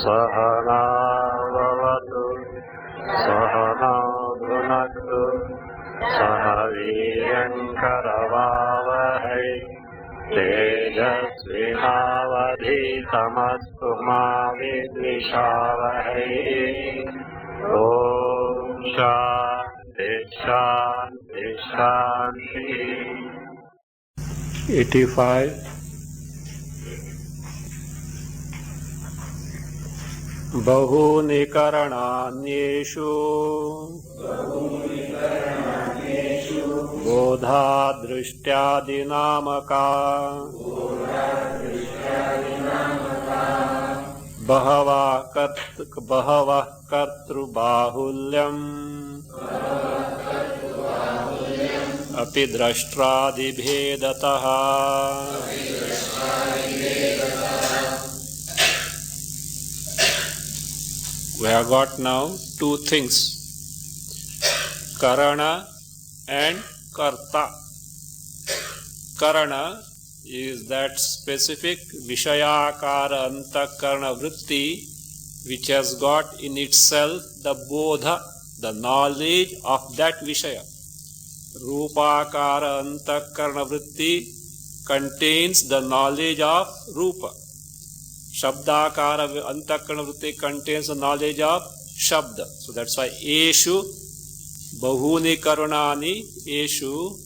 सहनावतु सहनौ भुनक्तु सह वीर्यङ्करवावहै तेजस्विनावधीतमस्तु मा विद्विषावहै। ॐ शान्ति शान्ति शान्ति। 85 बहूनि करणान्येषु बोधा दृष्ट्यादिनामका बहवः कर्तृबाहुल्यम् अपि द्रष्ट्रादिभेदतः। We have got now two things, Karana and Karta. Karana is that specific Vishayakara Antakarana Vritti which has got in itself the Bodha, the knowledge of that Vishaya. Rupakara Antakarana Vritti contains the knowledge of Rupa. Shabdakara Antakarana Vritti contains the knowledge of Shabda. So that's why Eshu Bahuni Karunani Eshu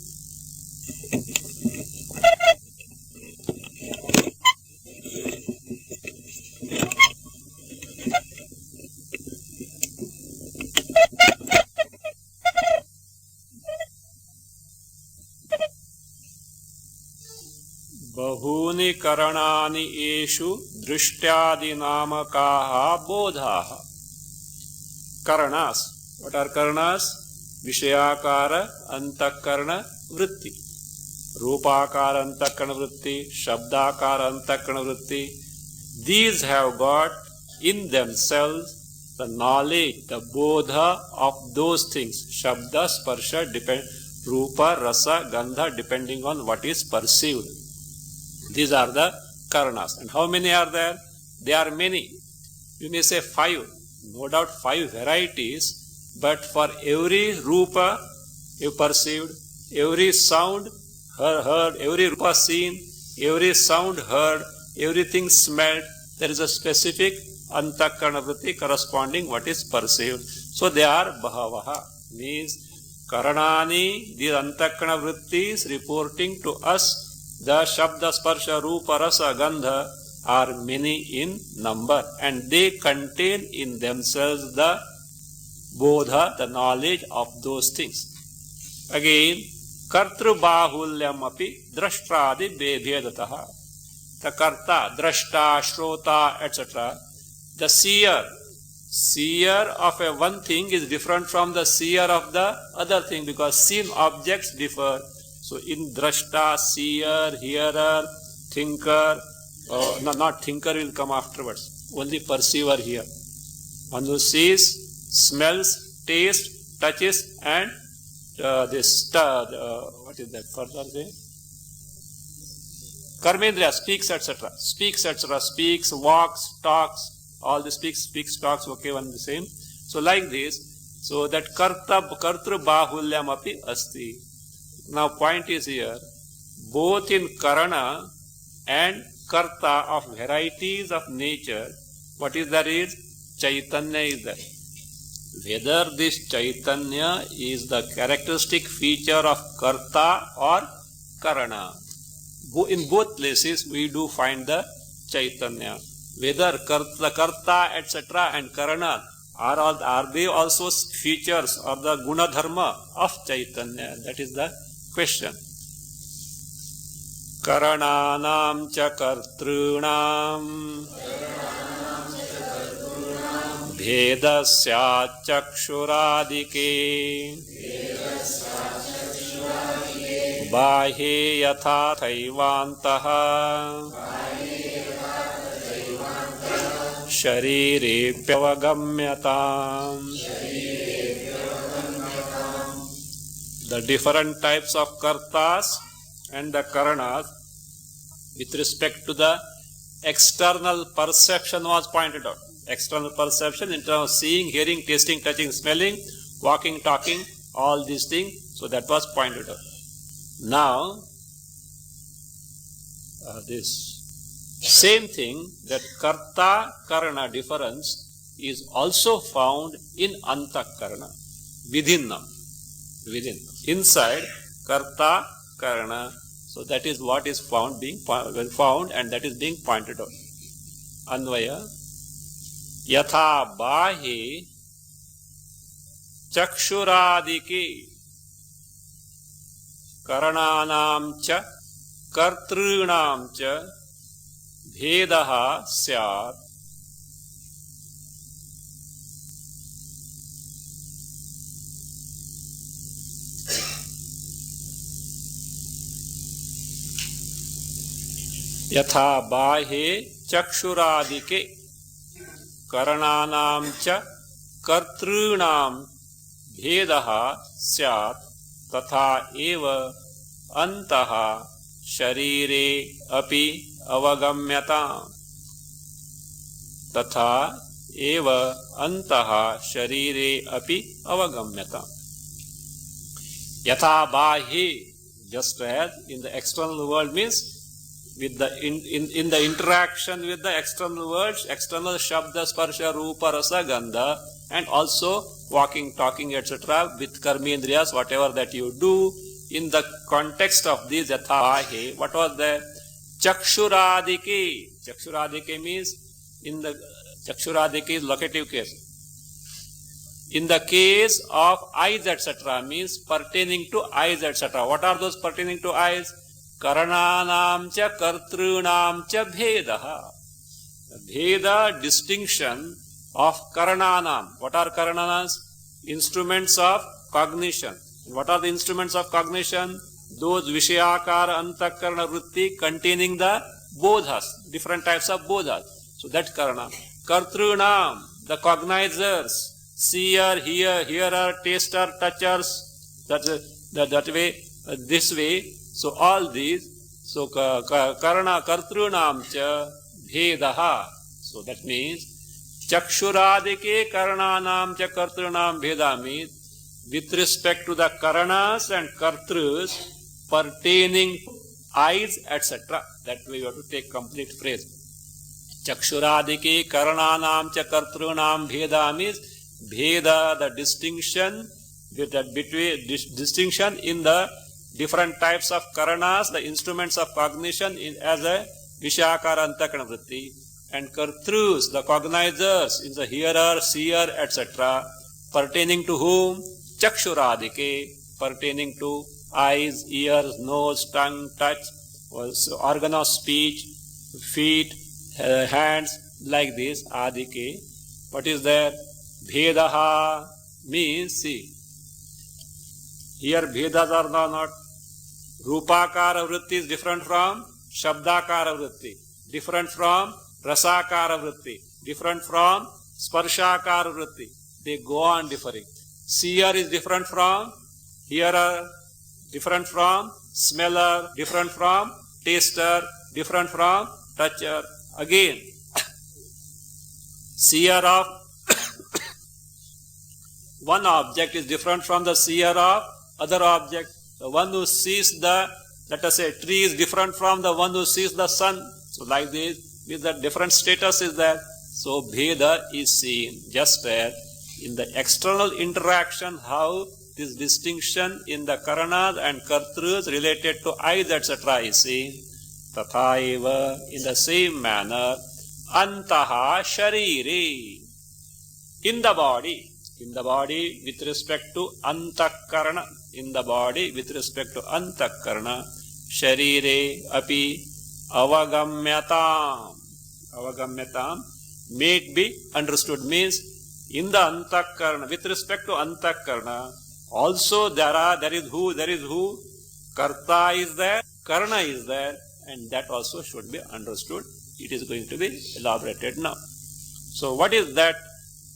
Bahuni Karanani Eshu Drishtadinamakaha Bodhaha. Karanas. What are Karanas? Vishayakara Antakarana Vritti. Rupakara Antakarana Vritti. Shabdakara Antakarana Vritti. These have got in themselves the knowledge, the bodha of those things. Shabda, Sparsha, Rupa, Rasa, Gandha, depending on what is perceived. These are the Karanas. And how many are there? There are many. You may say 5. No doubt 5 varieties. But for every Rupa you perceived, every sound heard, every Rupa seen, every sound heard, everything smelled, there is a specific Antakarana Vritti corresponding what is perceived. So they are Bahavaha. Means Karanani, these Antakarana Vrittis reporting to us the Shabda, Sparsha, Rupa, Rasa, Gandha are many in number and they contain in themselves the Bodha, the knowledge of those things. Again, Kartru Bahulyam api Drashtradi Bebedataha. The Karta, Drashta, Shrota, etc. The seer of a one thing is different from the seer of the other thing because seen objects differ. So in Drashta, seer, hearer, thinker, not thinker will come afterwards, only perceiver here. One who sees, smells, tastes, touches and what is that further there? Karmendriya, speaks, etc. Speaks, etc. Speaks, walks, talks, all the speaks, talks, okay, one the same. So like this, so that Kartru Bahulyam api asti. Now point is here, both in Karana and Karta of varieties of nature, what is there is? Chaitanya is there. Whether this Chaitanya is the characteristic feature of Karta or Karana. In both places we do find the Chaitanya. Whether Karta etc. and Karana are they also features of the Guna Dharma of Chaitanya? That is the question. Karananam cha kartrunam bhedasya chakshuradike bahye yatha thaivantaha sharire pyavagamyatam. The different types of kartas and the karanas with respect to the external perception was pointed out. External perception in terms of seeing, hearing, tasting, touching, smelling, walking, talking, all these things. So that was pointed out. Now, this same thing, that karta karana difference is also found in antakarana, within. Inside karta karana. So that is what is found, and that is being pointed out. Anvaya yatha bahe chakshuradike karananam cha kartrunam cha bhedaha syat यथा बाह्ये चक्षुरादिके करणानां च कर्तॄणां भेदः स्यात् तथा एव अन्तः शरीरे अपि अवगम्यताम् तथा एव अन्तः शरीरे अपि अवगम्यताम् यथा बाह्ये, just as in the external world, means with the in the interaction with the external worlds, external shabda, sparsha, rupa, rasa, gandha, and also walking, talking, etc. with karmendriyas, whatever that you do, in the context of these yatha, what was the chakshuradike? Chakshuradike means in the chakshuradike is locative case. In the case of eyes, etc., means pertaining to eyes, etc. What are those pertaining to eyes? Karananam cha kartrunam cha bhedaha. Bheda, distinction of karananam. What are karananas? Instruments of cognition. What are the instruments of cognition? Those vishayakara antakarana vritti containing the bodhas, different types of bodhas. So that karana. Kartrunam, the cognizers, seer, hearer, taster, touchers, that way, this way. So all these, so karana kartrunam cha bhedaha. So that means chakshuradike karananam cha kartrunam bheda means with respect to the karanas and kartrus pertaining to eyes, etc. That way you have to take complete phrase. Chakshuradike karananam cha kartrunam bheda means bheda, the distinction between distinction in the different types of karanas, the instruments of cognition as a vishakara antakarana vritti, and kartrus, the cognizers, in the hearer, seer, etc., pertaining to whom? Chakshuradike, pertaining to eyes, ears, nose, tongue, touch, organ of speech, feet, hands, like this, adike. What is there? Bhedaha means, see, here bhedas are not. Rupakara vritti is different from shabdakara vritti, different from rasakara vritti, different from sparshakara vritti. They go on differing. Seer is different from hearer, different from smeller, different from taster, different from toucher. Again, seer of one object is different from the seer of other object. The one who sees the, let us say, tree is different from the one who sees the sun. So like this, with the different status is there. So bheda is seen, just as in the external interaction, how this distinction in the karanas and kartrus related to eyes, etc. is seen. Tatha eva, in the same manner, antaha sharire, in the body with respect to antakarana, in the body with respect to antakarana, sharire api avagamyatam. Avagamyatam may be understood means in the antakarana, with respect to antakarana, also there is who, karta is there, karana is there, and that also should be understood. It is going to be elaborated now. So what is that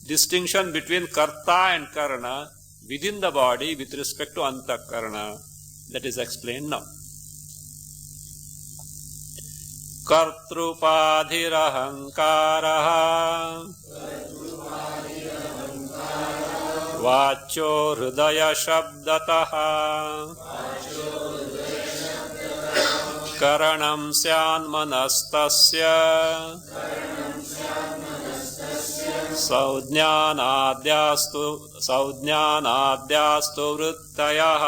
distinction between karta and karana within the body with respect to antakarana? That is explained now. Kartrupadhirahankaraha वाच्यो हृदय शब्दतः करणं स्यान्मनस्तस्य संज्ञानाद्यास्तु वृत्तयः.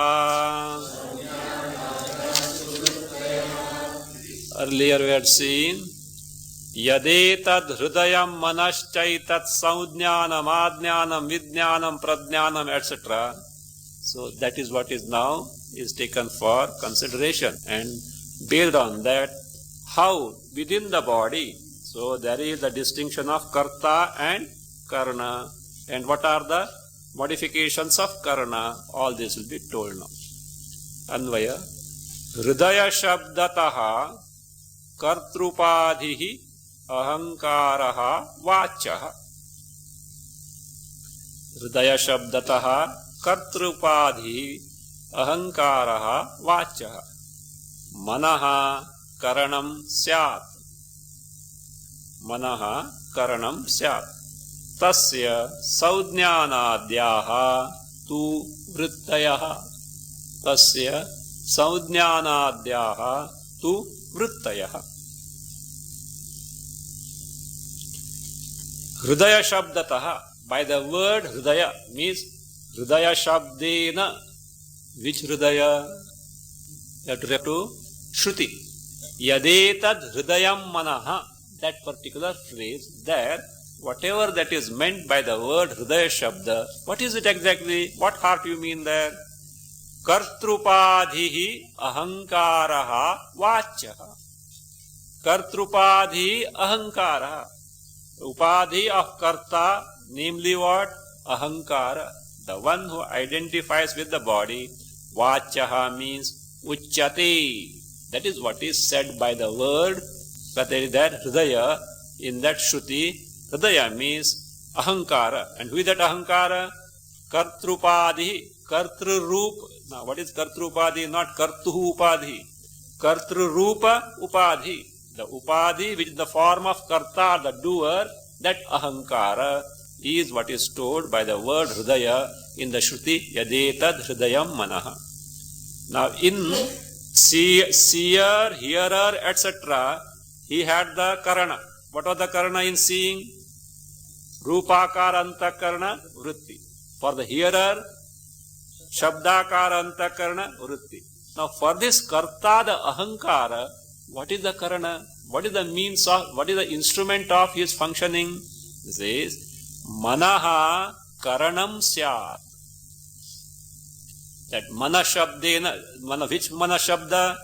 Earlier we had seen Yadetad hridayam manashchaitat saujnanam adnyanam vidnyanam pradnyanam etc. So that is what is now is taken for consideration, and based on that, how within the body, so there is the distinction of karta and karna, and what are the modifications of karna, all this will be told now. Anvaya hridaya shabdataha kartrupadhihi ahankaraha vachaha. Hridaya shabdataha kartrupadhihi ahankaraha vachaha. Manaha karanam syat. Manaha karanam syat. Tasya saujnanadyaha tu vrittayaha. Tasya saujnanadyaha tu vrittayaha. Hridaya shabdataha, by the word hridaya means hridaya shabdena. Which hridaya? You have to refer to Shruti. Yadetad hridayam manaha, that particular phrase, there, whatever that is meant by the word hridaya shabda, what is it exactly? What heart you mean there? Kartrupadhihi ahankaraha vachaha. Kartrupadhi ahankaraha. Upadhi of karta, namely what? Ahankara. The one who identifies with the body. Vachaha means uchyate. That is what is said by the word. But there is that hridaya, in that Shruti, hridaya means ahankara. And who is that ahankara? Kartrupadhi. Kartrurup. Now what is Kartrupadhi? Not Kartuhu Upadhi. Kartrurupa Upadhi. The Upadhi, which is the form of Karta, the doer, that Ahankara is what is told by the word Hridaya in the Shruti, Yadetad Hridayam Manaha. Now in seer, hearer, etc., he had the Karana. What was the Karana in seeing? Rupakara Antakarana Vritti. For the hearer, Shabdakara Antakarana Vritti. Now for this Karta, the Ahankara, what is the Karana? What is the means of, what is the instrument of his functioning? This is Manaha Karanam Syat. That Mana Shabdena, which Mana Shabda?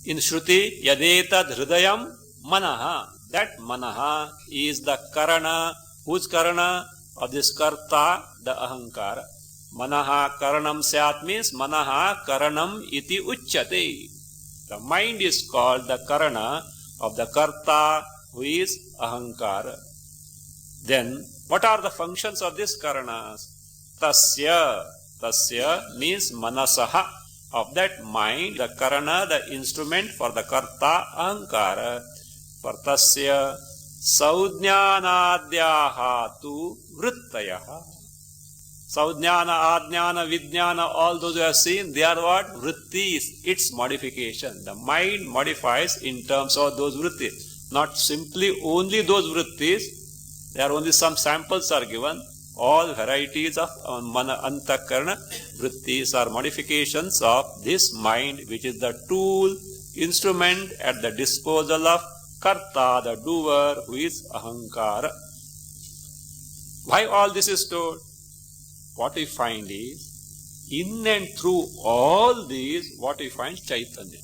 In Shruti, Yadetad Hridayam Manaha. That Manaha is the Karana. Whose Karana? Of this Karta, the Ahankara. Manaha Karanam Syat means Manaha Karanam iti uchyate. The mind is called the Karana of the Karta, who is Ahankara. Then, what are the functions of this Karanas? Tasya. Tasya means Manasaha. Of that mind, the Karana, the instrument for the Karta, Ahankara. For Tasya, Saujnanadyaha tu Vrittayaha. Saujnana, Adnyana, Vidnyana, all those you have seen, they are what? Vrittis, its modification. The mind modifies in terms of those vrittis. Not simply only those vrittis, there are only some samples are given. All varieties of mana antakarana vrittis are modifications of this mind, which is the tool, instrument at the disposal of karta, the doer, who is ahankara. Why all this is told? What we find is, in and through all these, what we find Chaitanya.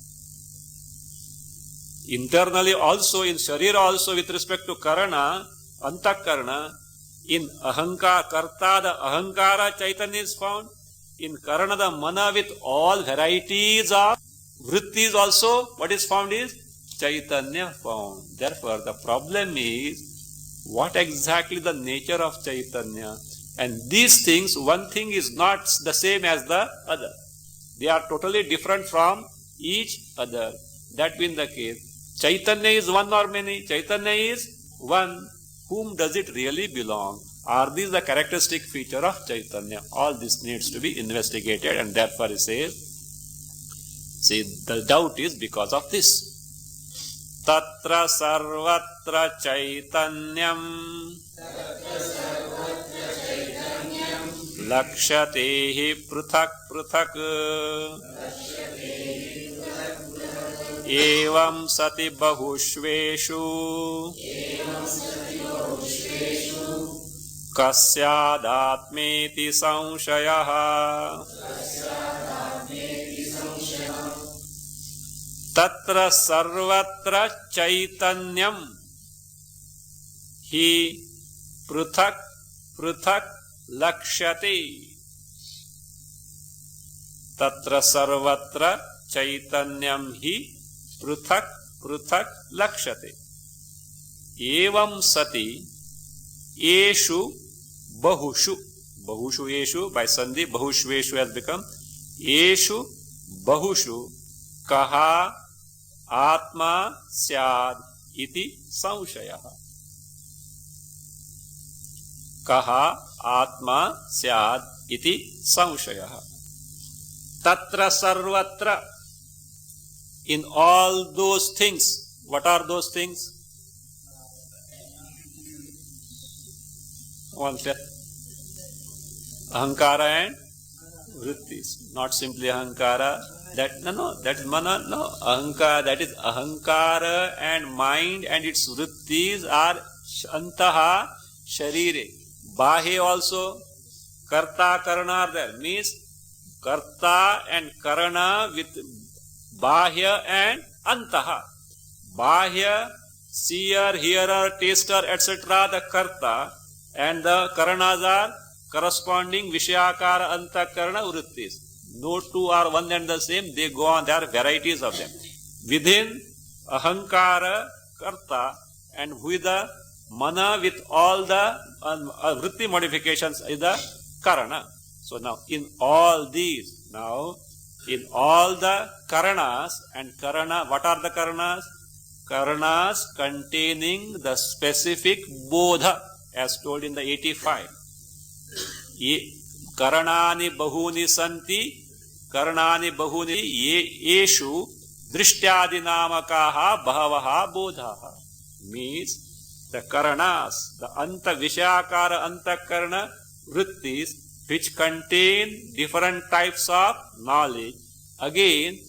Internally also, in Sharira also, with respect to Karana, Antakarana, in Ahankara, Karta, the Ahankara Chaitanya is found. In Karana, the Mana with all varieties of Vrittis also, what is found is Chaitanya found. Therefore, the problem is, what exactly the nature of Chaitanya? And these things, one thing is not the same as the other. They are totally different from each other. That being the case, Chaitanya is one or many? Chaitanya is one. Whom does it really belong? Are these the characteristic feature of Chaitanya? All this needs to be investigated, and therefore he says, see, the doubt is because of this. Tatra sarvatra chaitanyam lakshatehi pruthak pruthak evam sati bahushveshu kasyādatmeti samshayah. Tatra sarvatra chaitanyam hi pruthak pruthak lakshyate. Tatra sarvatra chaitanyam hi pruthak pruthak lakshyate. Evam sati eshu bahushu. Bahushu eshu, by sandhi bahushveshu has become eshu bahushu kaha atma syad iti samshayah. Kaha atma syad iti samshayah. Tatra sarvatra, in all those things. What are those things? One step. Ahankara and vrittis. Not simply ahankara. That is mana, no. Ahankara, that is ahankara and mind and its vrittis are antaha sharire. Bahe also, karta, karana are there. Means karta and karana with bahya and antaha. Bahya, seer, hearer, taster, etc. the karta, and the karanas are corresponding vishayakara antakarana vrittis. No two are one and the same, they go on, there are varieties of them. Within ahankara, karta, and with the mana with all the vritti modifications is the karana. So now in all these, in all the karanas, and karana, what are the karanas? Karanas containing the specific bodha, as told in the 85. Karanani bahuni santi, karanani bahuni yeshu drishyadi namakaha bhavaha bodhaha. Means the karanas, the anta vishakara antakarana vrittis, which contain different types of knowledge. Again,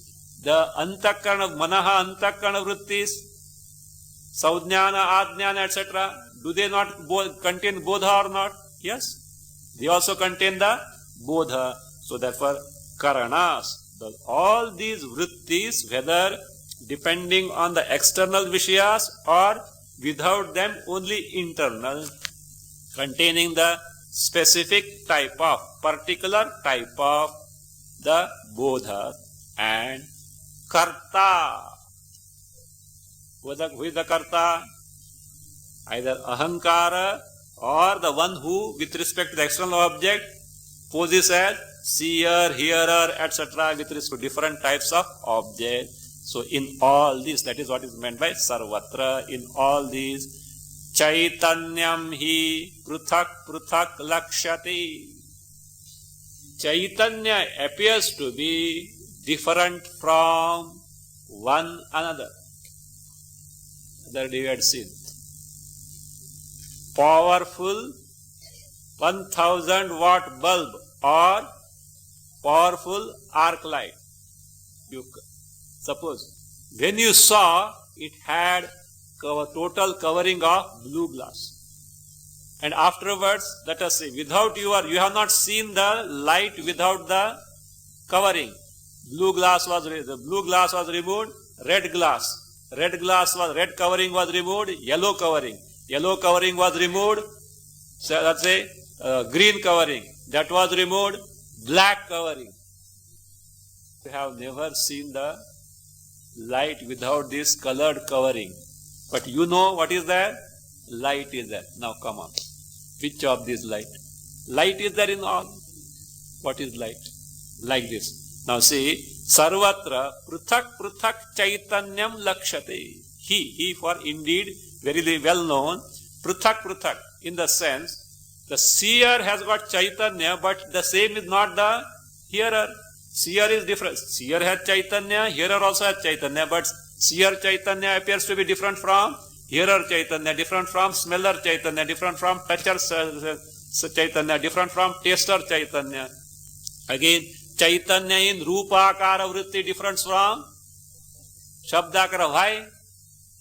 the antakarana, manaha antakarana vrittis, saudhyana, adhyana, etc. Do they not contain bodha or not? Yes. They also contain the bodha. So therefore, karanas, all these vrittis, whether depending on the external vishayas or without them, only internal, containing the specific type of, particular type of the bodha and karta. Who is the karta? Either ahankara or the one who, with respect to the external object, poses as seer, hearer, etc. with respect to different types of objects. So in all these, that is what is meant by sarvatra. In all these, chaitanyam hi pruthak pruthak lakshyate. Chaitanya appears to be different from one another. Other day we had seen. Powerful 1000 watt bulb or powerful arc light. Suppose when you saw, it had total covering of blue glass, and afterwards, let us say, without you have not seen the light without the covering. The blue glass was removed. Red covering was removed. Yellow covering was removed. So let's say green covering, that was removed. Black covering. We have never seen the light without this colored covering. But you know what is there? Light is there. Now come on. Which of these light? Light is there in all. What is light? Like this. Now see, sarvatra pruthak pruthak chaitanyam lakshate. He for indeed very well known. Pruthak pruthak, in the sense, The seer has got Chaitanya, but the same is not the hearer. Seer is different. Seer has Chaitanya, hearer also has Chaitanya, but seer Chaitanya appears to be different from hearer Chaitanya, different from smeller Chaitanya, different from toucher Chaitanya, different from taster Chaitanya. Again, Chaitanya in Rupakara Vritti different from Shabdakara. Why?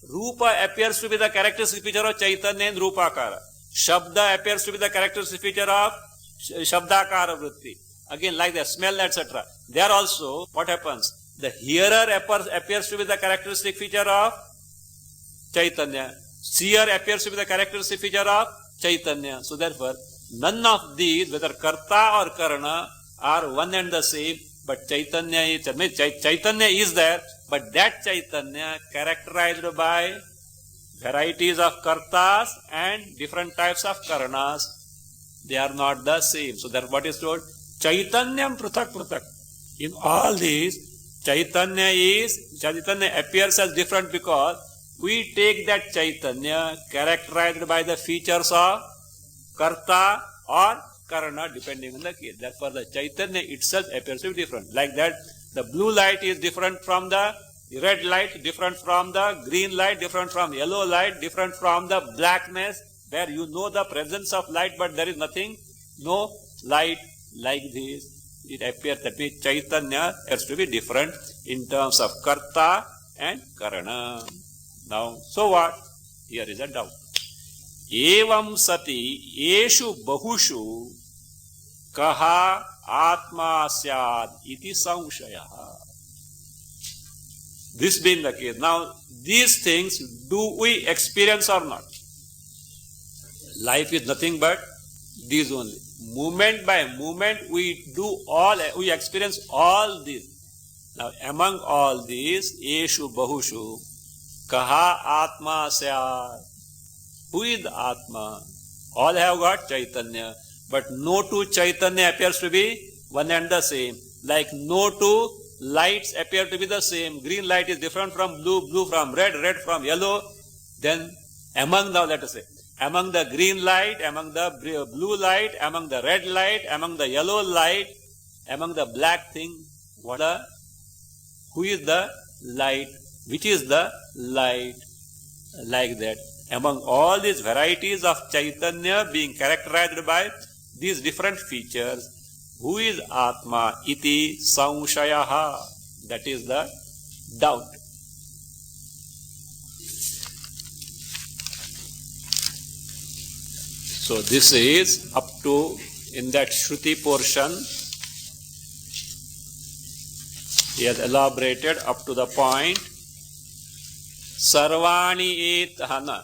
Rupa appears to be the characteristic feature of Chaitanya in Rupakara. Shabda appears to be the characteristic feature of Shabdakara Vritti. Again, like the smell, etc. There also, what happens? The hearer appears to be the characteristic feature of Chaitanya. Seer appears to be the characteristic feature of Chaitanya. So therefore, none of these, whether Karta or Karana, are one and the same, but Chaitanya is there, but that Chaitanya characterized by varieties of Kartas and different types of Karanas, they are not the same. So that what is told? Chaitanyam prathak prathak. In all these, Chaitanya appears as different because we take that Chaitanya characterized by the features of Karta or Karana depending on the case. Therefore, the Chaitanya itself appears to be different. Like that, the blue light is different from the red light, different from the green light, different from yellow light, different from the blackness, where you know the presence of light, but there is nothing, no light. Like this, it appears that Chaitanya appears to be different in terms of Karta and Karana. Now, so what? Here is a doubt. Evam sati eshu bahushu kaha atma syad iti samshayaha. This being the case, now these things do we experience or not? Life is nothing but these only. Moment by moment we experience all these. Now among all these, eshu bahushu kaha atma syad. Who is the Atma? All have got Chaitanya, but no two Chaitanya appears to be one and the same. Like no two lights appear to be the same. Green light is different from blue, blue from red, red from yellow. Then among the green light, among the blue light, among the red light, among the yellow light, among the black thing, who is the light? Which is the light? Like that. Among all these varieties of Chaitanya being characterized by these different features, who is Atma? Iti samshayaha. That is the doubt. So this is up to, in that Shruti portion, he has elaborated up to the point, Sarvani etahana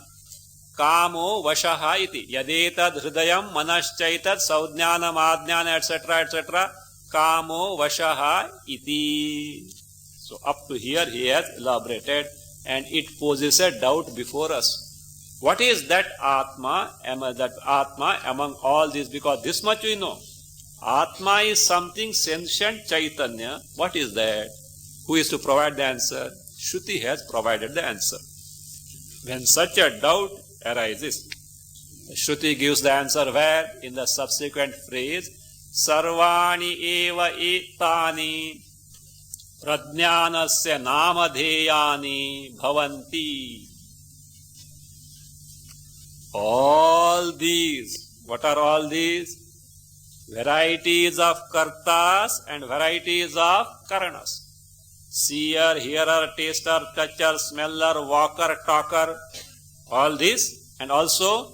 Kamo vashaha iti yadetad hridayam manaschaitat saudnyanam adnana etc. Kamo vashaha iti. So up to here he has elaborated, and it poses a doubt before us. What is that Atma among all these? Because this much we know. Atma is something sentient Chaitanya. What is that? Who is to provide the answer? Shruti has provided the answer. When such a doubt arises, Shruti gives the answer where? In the subsequent phrase, Sarvani eva etani pradnyanasya namadheyani bhavanti. All these, what are all these? Varieties of kartas and varieties of karanas. Seer, hearer, taster, toucher, smeller, walker, talker, all this, and also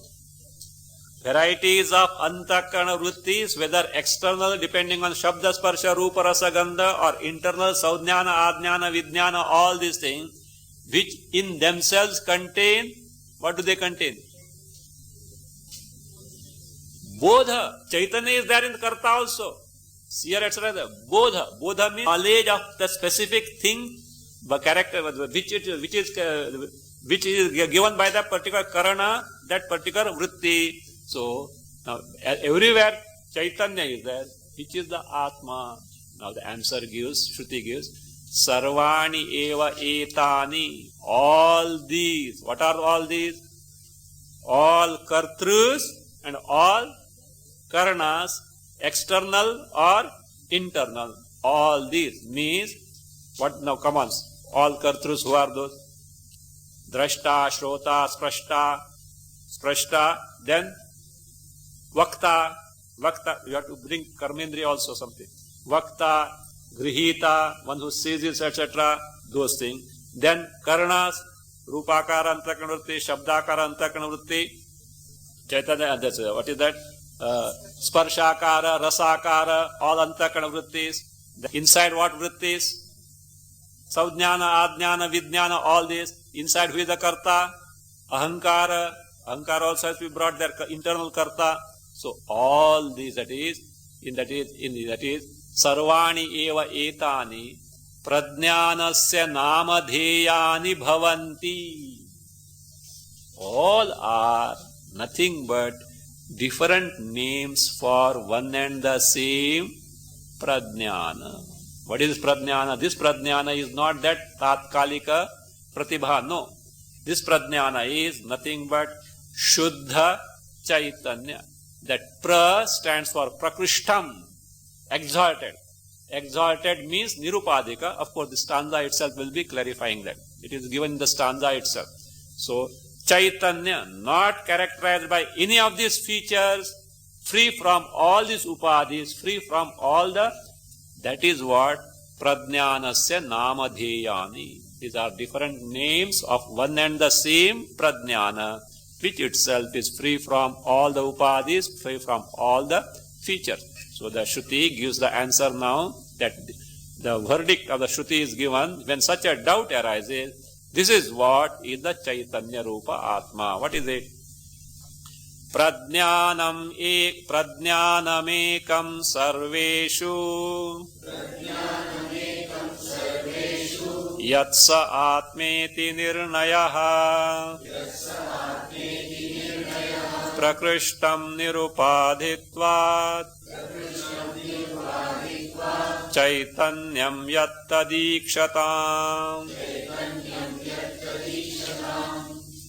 varieties of antakarana vrittis, whether external depending on shabda, sparsha, rupa, rasa, gandha, or internal saudnyana, adnyana, vidnyana, all these things, which in themselves contain, what do they contain? Bodha. Chaitanya is there in the karta also. Seer, etc. Bodha. Bodha means knowledge of the specific thing, the character, which is given by that particular karana, that particular vritti. So, now everywhere Chaitanya is there, which is the Atma. Now the answer gives, Shruti gives, Sarvani eva etani. All these. What are all these? All kartrus and all Karanas, external or internal. All these means, what now come on, all kartrus, who are those? Drashta, Shrota, Sprashta, then Vakta, you have to bring Karmendriya also something. Vakta, Grihita, one who sees it, etc., those things. Then Karanas, Rupakara, Antakarana Vritti, Shabdakara, Antakarana Vritti, Chaitanya, that's what is that? Sparshakara, Rasakara, all Antakarana Vrittis. Inside what Vrittis? Savjnana, Adjnana, Vijnana, all this. Inside who is the Karta? Ahankara. Ahankara also has to be brought there, internal Karta. So all these, that is Sarvani eva etani Pradnyanasya namadheyani bhavanti. All are nothing but different names for one and the same Pradnyana. What is Pradnyana? This Pradnyana is not that Tatkalika Pratibha. No. This Pradnyana is nothing but Shuddha Chaitanya. That pra stands for Prakrishtam, exalted. Exalted means Nirupadika. Of course, the stanza itself will be clarifying that. It is given in the stanza itself. So, Chaitanya, not characterized by any of these features, free from all these upadhis, free from all the, that is what Pradnyanasya namadheyani. These are different names of one and the same Pradnyana, which itself is free from all the upadhis, free from all the features. So the Shruti gives the answer now, that the verdict of the Shruti is given when such a doubt arises. This is what is the Chaitanya Rupa Atma. What is it? Pradnyanamekam sarveshu yatsa atmeti nirnayaha prakrishtam nirupadhitvat chaitanyam yattadikṣatam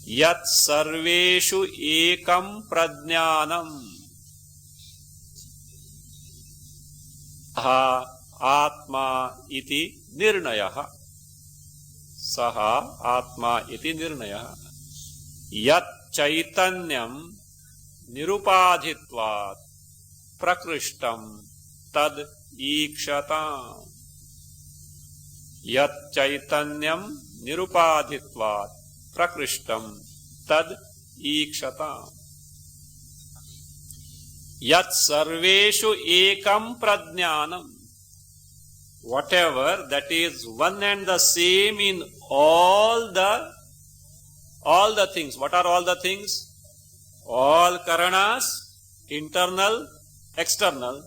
yat sarveshu ekam pradnyanam ha atma iti nirnayaha. Saha atma iti nirnayaha. Yat chaitanyam nirupadhitvat prakrishtam tad ikṣatam. Yat chaitanyam nirupadhitvat prakrishtam tad ikṣatam. Yat sarveshu ekam pradnyanam. Whatever that is one and the same in all the things. What are all the things? All karanas, internal, external.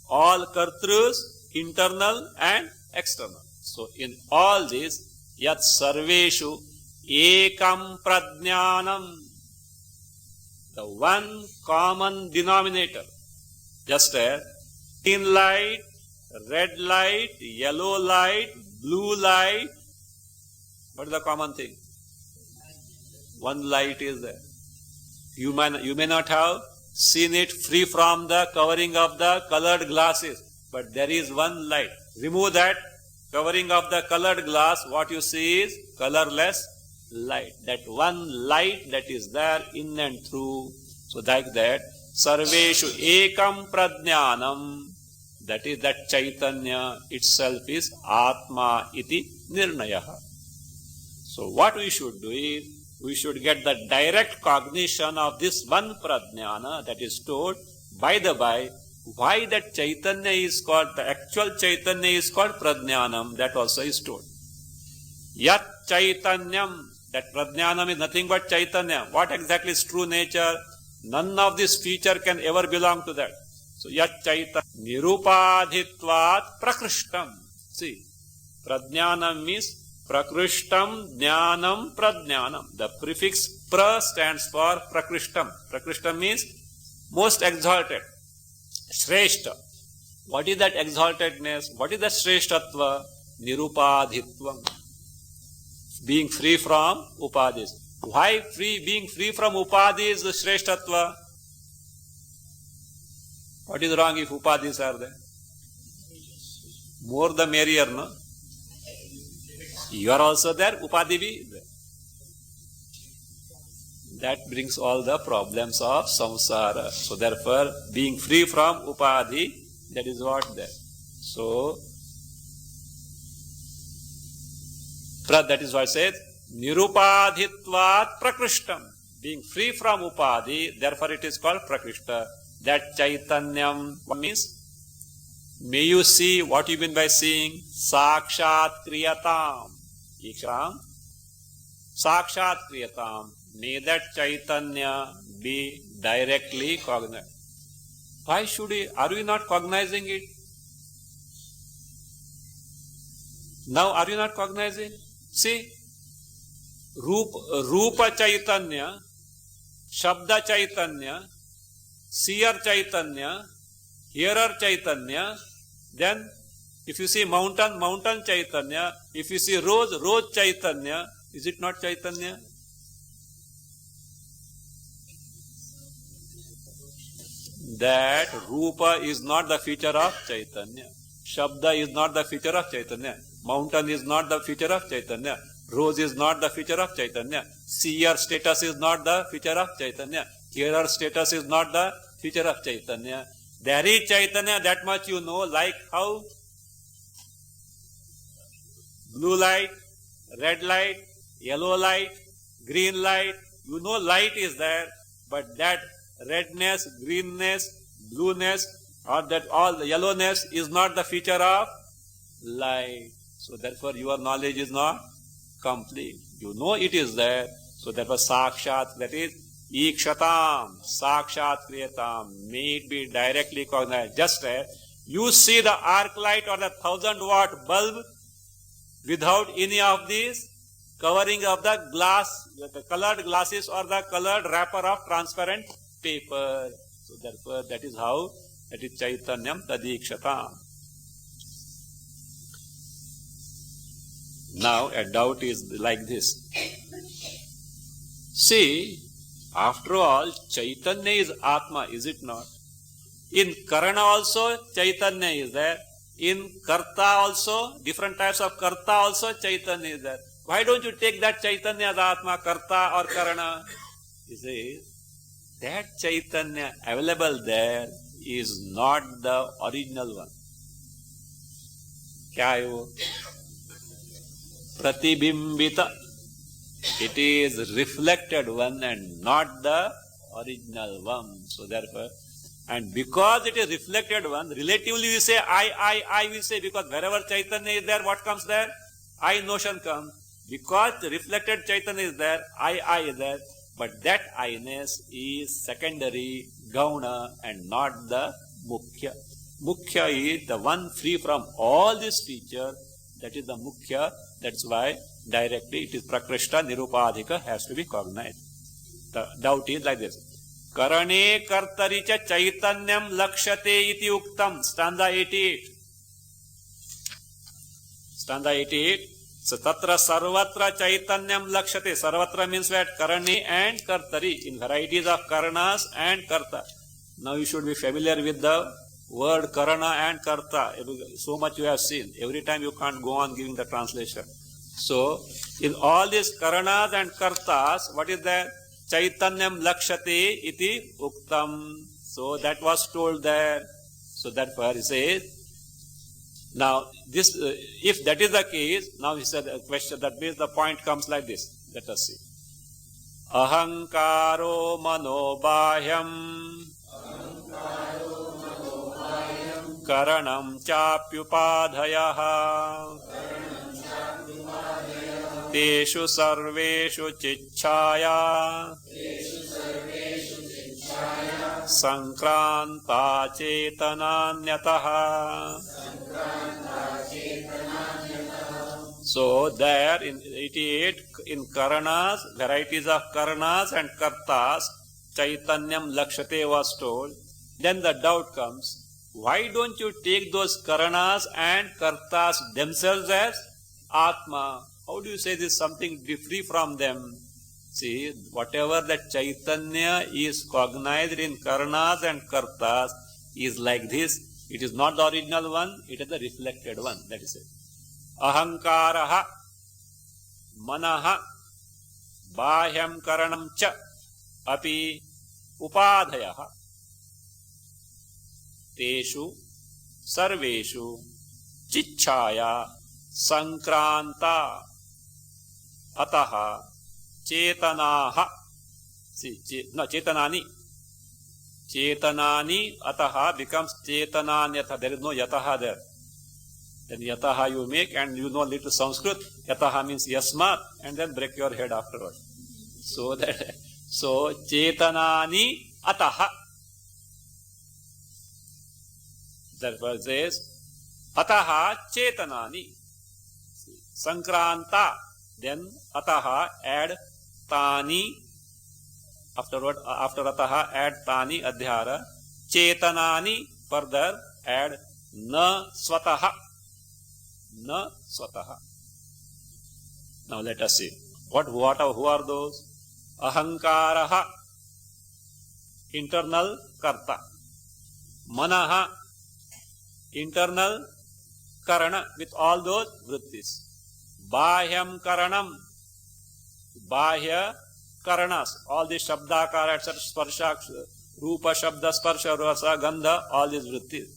All kartrus, internal and external. So in all this, yat sarveshu ekam pradnyanam, the one common denominator. Just as green light, red light, yellow light, blue light. What is the common thing? One light is there. You may not have seen it free from the covering of the colored glasses, but there is one light. Remove that covering of the colored glass, what you see is colorless light. That one light that is there in and through. So like that, sarveshu ekam pradnyanam, that is that Chaitanya itself is Atma iti nirnayaha. So what we should do is, we should get the direct cognition of this one pradnyana that is told. By the by, why that Chaitanya is called, the actual Chaitanya is called pradnyanam, that also is told. Yat Chaitanyam, that pradnyanam is nothing but Chaitanya. What exactly is true nature? None of this feature can ever belong to that. So yat Chaitanya nirupadhitvat prakrishtam. See, pradnyanam means prakrishtam jnanam pradnyanam. The prefix pra stands for prakrishtam. Prakrishtam means most exalted, shreshta. What is that exaltedness? What is that shreshtatva? Nirupadhitvam. Being free from upadhis. Why being free from upadhis is the shreshtatva? What is wrong if upadhis are there? More the merrier, no? You are also there, upadhi bhi is there. That brings all the problems of samsara. So therefore, being free from upadhi, that is what there. So, that is what it says, nirupadhitvat prakrishtam. Being free from upadhi, therefore it is called prakrishta. That chaitanyam means, may you see what you mean by seeing, sakshat kriyatam. Ikram, sakshat kriyatam. May that chaitanya be directly cognized. Why should we? Are we not cognizing it? Now are you not cognizing? See, Rupa Chaitanya, Shabda Chaitanya, Seer Chaitanya, Hearer Chaitanya, then if you see mountain, mountain Chaitanya, if you see rose, rose Chaitanya, is it not Chaitanya? That Rupa is not the feature of Chaitanya. Shabda is not the feature of Chaitanya. Mountain is not the feature of Chaitanya. Rose is not the feature of Chaitanya. Seer status is not the feature of Chaitanya. Hearer status is not the feature of Chaitanya. There is Chaitanya, that much you know, like how blue light, red light, yellow light, green light, you know light is there, but that redness, greenness, blueness, or that all the yellowness is not the feature of light. So therefore your knowledge is not complete. You know it is there. So therefore sakshat, that is ikshatam, sakshat kriyatam, may it be directly cognized. Just as you see the arc light or the 1000-watt bulb without any of these covering of the glass, the colored glasses or the colored wrapper of transparent paper. So therefore that is how, that is chaitanyam tadikshatam. Now a doubt is like this. See, after all, Chaitanya is Atma, is it not? In Karana also Chaitanya is there. In Karta also, different types of Karta also Chaitanya is there. Why don't you take that Chaitanya as Atma, Karta or Karana? He says, that Chaitanya available there is not the original one. Kya hai wo? Pratibimbita. It is reflected one and not the original one. So therefore, and because it is reflected one, relatively we say I will say, because wherever Chaitanya is there, what comes there? I notion comes. Because the reflected Chaitanya is there, I is there, but that I-ness is secondary, gauna, and not the mukhya. Mukhya is the one free from all these features, that is the mukhya. That's why directly it is prakrishta, nirupadhika has to be cognized. The doubt is like this. Karane kartari cha chaitanyam lakshate iti uktam. Stanza 88. Stanza 88. So tatra sarvatra chaitanyam lakshate. Sarvatra means what? Karane and kartari. In varieties of karanas and karta. Now you should be familiar with the word karana and karta. So much you have seen. Every time you can't go on giving the translation. So, in all these karanas and kartas, what is that? Chaitanyam lakshate iti uktam. So, that was told there. So, therefore, he says, now, this, if that is the case, now he said a question, that means the point comes like this. Let us see. Ahankaro manobhahyam karanam chapyupadhayaha teshu sarveshu chichchaya sankranta chetananyataha. So there in 88, in karanas, varieties of karanas and kartas, chaitanyam lakshate was told. Then the doubt comes, why don't you take those karanas and kartas themselves as Atma? How do you say this something free from them? See, whatever that Chaitanya is cognized in karanas and kartas is like this. It is not the original one, it is the reflected one. That is it. Ahankaraha manaha bahyam karanam cha api upadhayaha teshu sarveshu chichchaya sankranta ataha chetanaha chetanani ataha becomes chetananyatha. There is no yataha there. Then yataha you make, and you know little Sanskrit. Yataha means yasmat, and then break your head afterwards. So chetanani ataha. Therefore says ataha chetanani sankranta. Then ataha add tani. After ataha add tani adhyara. Chetanani further add na swataha. Na swataha. Now let us see. Who are those? Ahankaraha, internal karta. Manaha, internal karana with all those vrittis. Bahyam karanam, bahya karanas, all these shabdakara, etc., sparsha, rupa, shabda, sparsha, rasa, gandha, all these vrittis.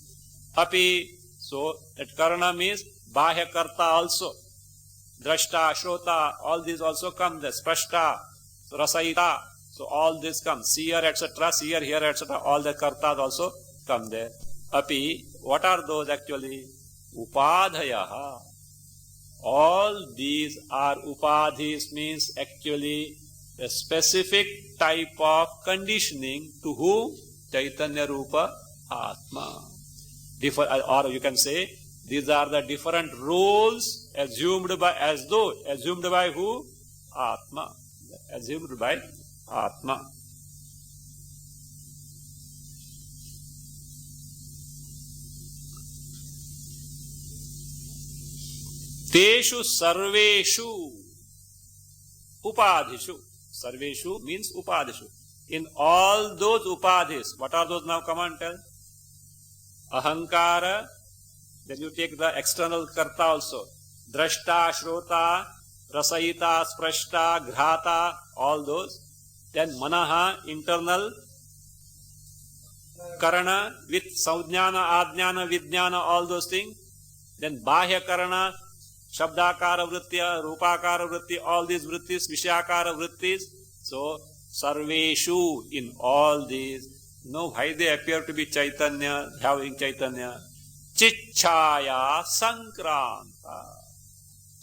Api, so that karana means bahya karta also. Drashta, shrota, all these also come there. Sprashta, rasaita, so all this comes. Seer, etc., seer, hearer, etc., all the kartas also come there. Api, what are those actually? Upadhayaha. All these are upadhis, means actually a specific type of conditioning to who? Chaitanya Rupa Atma. Or you can say, these are the different roles assumed by who? Atma. Assumed by Atma. Teshu sarveshu upadhishu. Sarveshu means upadhishu. In all those upadhis, what are those now? Come on, tell. Ahankara, then you take the external karta also. Drashta, shrota, rasaita, sprashta, ghrata, all those. Then manaha, internal karana with saujnana, adjnana, vijnana, all those things. Then bahya karana, shabdakara vrittya, rupakara vritti, all these vrittis, vishakara vrittis. So, sarveshu, in all these. Why they appear to be Chaitanya, having Chaitanya? Chichchaya sankranta.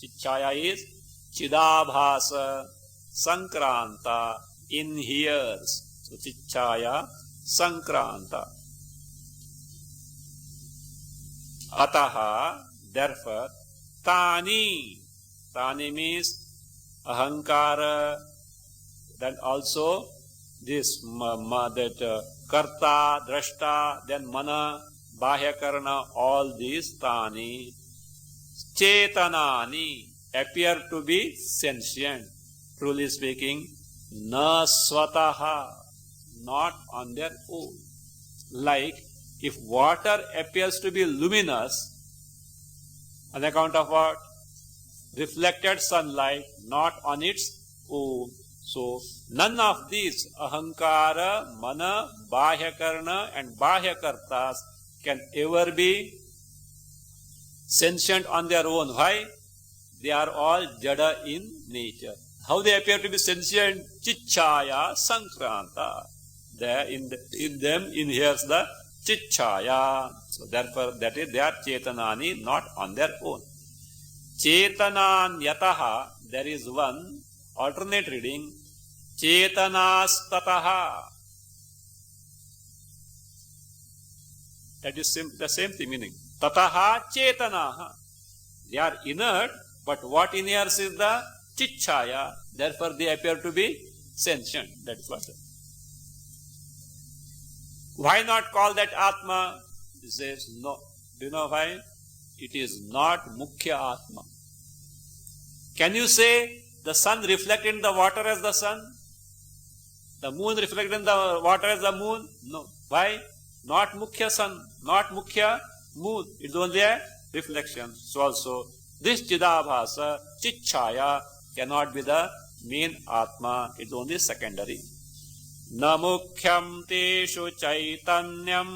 Chichchaya is chidabhasa sankranta, inheres. So, chichchaya sankranta. Ataha, therefore, tani. Tani means ahankara. Then also this karta, drashta, then mana, bahya karana, all these tani, chetanani, appear to be sentient. Truly speaking, na swataha, not on their own. Like if water appears to be luminous, on account of what? Reflected sunlight, not on its own. So, none of these, ahankara, mana, bahyakarana and bahyakartas can ever be sentient on their own. Why? They are all jada in nature. How they appear to be sentient? Chichchaya sankranta. There in them inheres the chichchaya. So, therefore, that is, they are chetanani, not on their own. Chetananyataha, there is one alternate reading, chetanastataha. That is the same thing meaning. Tataha chetanaha. They are inert, but what inheres is the chichchaya. Therefore, they appear to be sentient. That is what. Why not call that Atma? He says no. Do you know why? It is not Mukhya Atma. Can you say the sun reflected in the water as the sun? The moon reflected in the water as the moon? No. Why? not mukhya sun, not mukhya moon. It's only a reflection. So also this Chidabhasa, Chitchaya cannot be the main Atma. It's only secondary. Na mukhyam teshu chaitanyam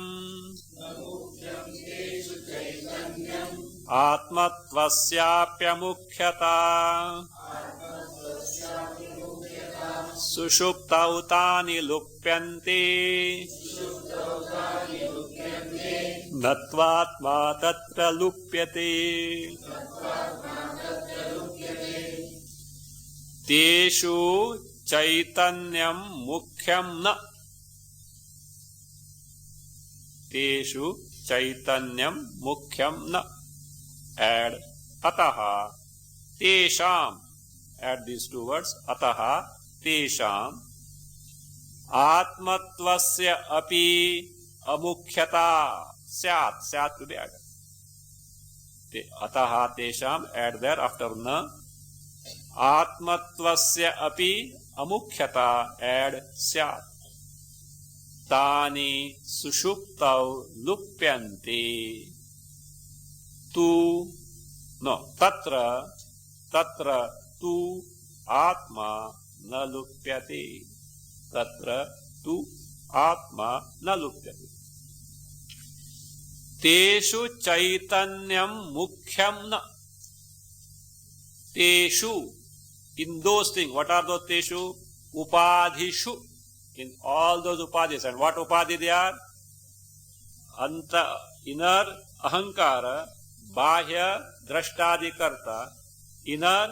Atmatvasya mukhyata Sushuptautani lupyanti Natvatma tatra lupyate Teshu chaitanyam mukhyam na Teshu chaitanyam mukhyam na Add ataha tesham. Add these two words ataha tesham atmatvasya api amukhyata syat to be added. Ataha tesham, add there after na. Atmatvasya api amukhyata, add syat. Tani sushuptau lupyanti tu no tatra tu atma na lupyate. Tatra tu atma na lupyate. Teshu chaitanyam mukhyam na. Teshu, in those things. What are those teshu? Upadhishu. In all those upadhis. And what upadhi they are? Anta, inner ahankara, bahya drashtadikarta, inner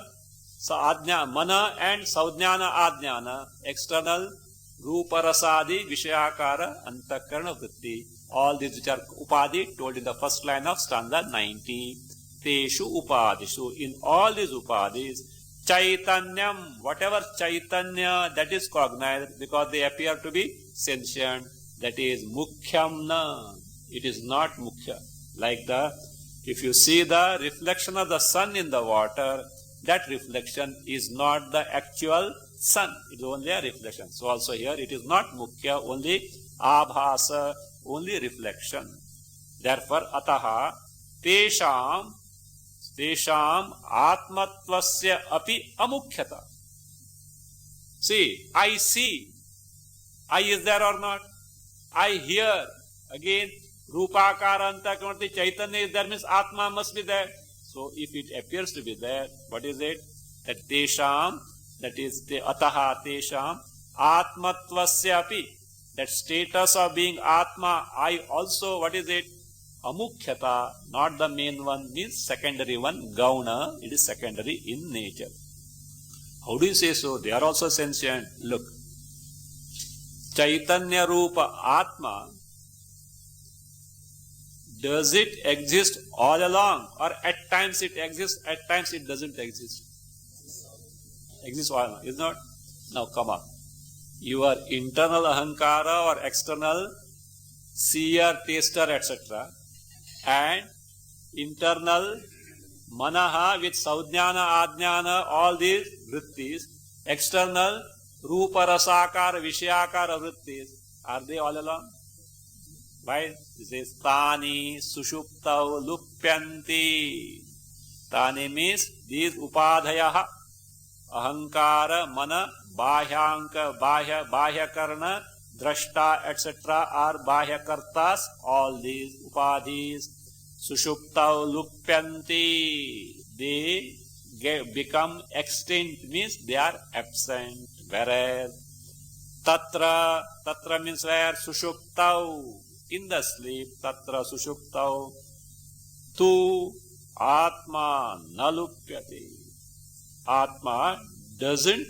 mana and saudhyana adhyana, external rupa rasadi vishayakara antakarana vritti. All these which are upadhi told in the first line of stanza 90. Teshu upadhishu. In all these upadhis, chaitanyam, whatever chaitanya that is cognized because they appear to be sentient, that is mukhyam na. It is not mukhya. Like if you see the reflection of the sun in the water, that reflection is not the actual sun. It is only a reflection. So also here it is not mukhya, only abhasa, only reflection. Therefore, ataha tesham atmatvasya api amukhyata. See, I see. I is there or not? I hear. Again, rupakara antakarana chaitanya is there, means atma must be there. So if it appears to be there, what is it? That tesham, that is the ataha tesham atmatvasya api. That status of being atma, I also, what is it? Amukhyata, not the main one, means secondary one, gauna, it is secondary in nature. How do you say so? They are also sentient. Look, Chaitanya Rupa Atma, does it exist all along? Or at times it exists, at times it doesn't exist? Exists all along, is not? Now come on. Your internal ahankara or external seer, taster, etc. and internal manaha with saudhyana, adhyana, all these vrittis, external rupa, rasakara, vishayakara vrittis, are they all along? Why? This is tani sushuptau lupyanti. Tani means these upadhayaha, ahankara, mana, bahyanka, bahyakarna, drashta, etc. are bahyakartas, all these upadhis, sushuptau lupyanti, they become extinct, means they are absent. Whereas tatra means where? Sushuptau, in the sleep, tatra sushuptau, tu atma nalupyati. Atma doesn't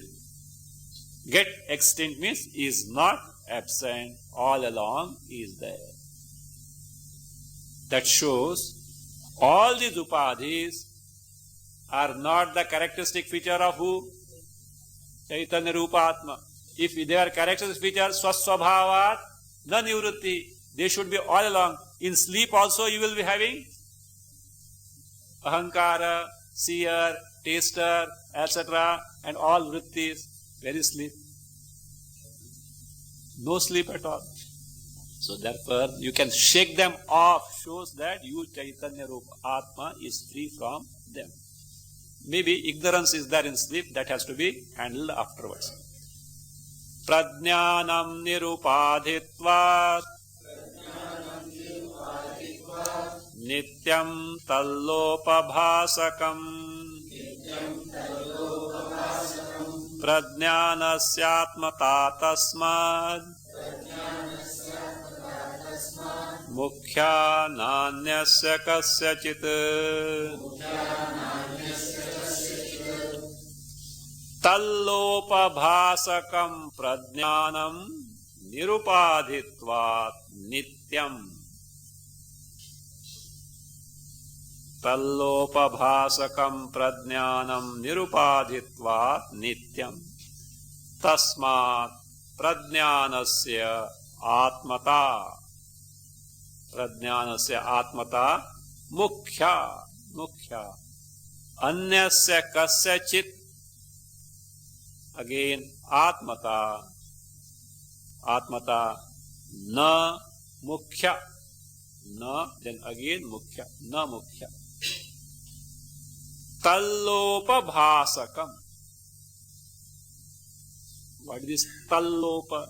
get extinct, means is not absent, all along is there. That shows all these upadhis are not the characteristic feature of who? Chaitanya Rupa Atma. If they are characteristic feature, swasvabhavat na nivrutti, they should be all along. In sleep also you will be having ahankara, seer, taster, etc. and all vrittis. Where is sleep? No sleep at all. So therefore, you can shake them off, shows that you Chaitanya Rupa Atma is free from them. Maybe ignorance is there in sleep, that has to be handled afterwards. Prajnanam nirupadhitvat nityam tallopabhasakam prajnanasyatmata tasmad mukhya nanyasya kasyachit tallopabhasakam prajnanam nirupadhitvat nityam. Tallopabhasakam prajnanam nirupadhitvat nityam. Tasmat prajnanasya atmata. Prajnanasya atmata mukhya. Anyasya kasyachit. Again, atmata na mukhya, na, then again mukhya, na mukhya. Tallopabhasakam. What is this tallopa?